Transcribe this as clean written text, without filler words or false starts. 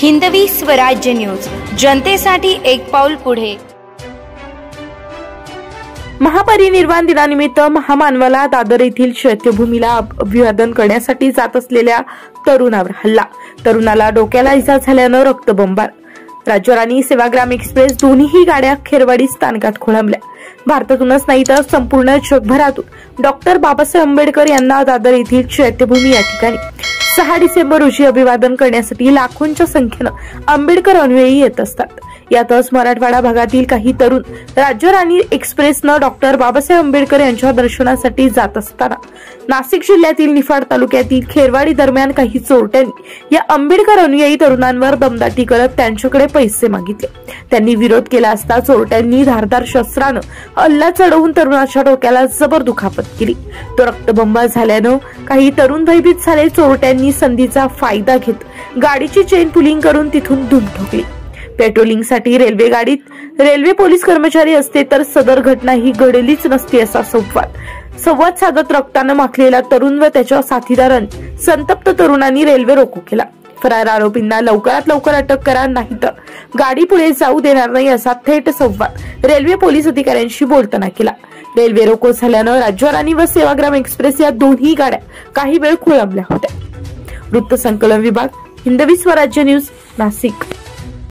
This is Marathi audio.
हिंदवी स्वराज्य न्यूज, जनतेसाठी एक पाऊल पुढे। महापरिनिर्वाण दिनानिमित्त महामानवाला दादर येथील चैत्यभूमीला अभिवादन करण्यासाठी जात असलेल्या तरुणावर हल्ला। तरुणाला डोक्याला इजा झाल्यानं रक्तबंबाळ। राज्यराणी सेवाग्राम एक्सप्रेस दोन्ही गाड्या खेरवाडी स्थानकात खोळंबल्या। भारतातूनच नाही तर संपूर्ण जगभरातून डॉक्टर बाबासाहेब आंबेडकर यांना दादर येथील चैत्यभूमी या ठिकाणी 6 डिसेंबर रोजी अभिवादन करण्यासाठी लाखोंच्या संख्येनं आंबेडकर अनुयायी येत असतात। यातच मराठवाडा भागातील काही तरुण राज्यराणी एक्सप्रेसनं डॉक्टर बाबासाहेब आंबेडकर यांच्या दर्शनासाठी जात असताना नाशिक जिल्ह्यातील निफाड तालुक्यातील खेरवाडी दरम्यान काही चोरट्यांनी या आंबेडकर अनुयायी तरुणांवर दमदाटी करत त्यांच्याकडे पैसे मागितले। त्यांनी विरोध केला असता चोरट्यांनी धारदार शस्त्रानं हल्ला चढवून तरुणाच्या डोक्याला जबर दुखापत केली। तो रक्तबंबाळ झाल्यानं काही तरुण भयभीत झाले। चोरट्यांनी संधीचा फायदा घेत गाडीची चेन पुलिंग करून तिथून धूम ठोकली। पेट्रोलिंगसाठी रेल्वे गाडीत रेल्वे पोलीस कर्मचारी असते तर सदर घटना ही घडलीच नसती असा संवाद साधत रक्तानं माखलेला तरुण व त्याच्या साथीदारांनी संतप्त तरुणांनी रेल्वे रोको केला। फरार आरोपींना लवकरात लवकर अटक करा, नाही तर गाडी पुढे जाऊ देणार नाही असा थेट संवाद रेल्वे पोलीस अधिकाऱ्यांशी बोलताना केला। रेल्वे रोको झाल्यानं राज्यराणी व सेवाग्राम एक्सप्रेस या दोन्ही गाड्या काही वेळ खोळंबल्या होत्या। वृत्त संकलन विभाग, हिंदवी स्वराज्य न्यूज, नाशिक।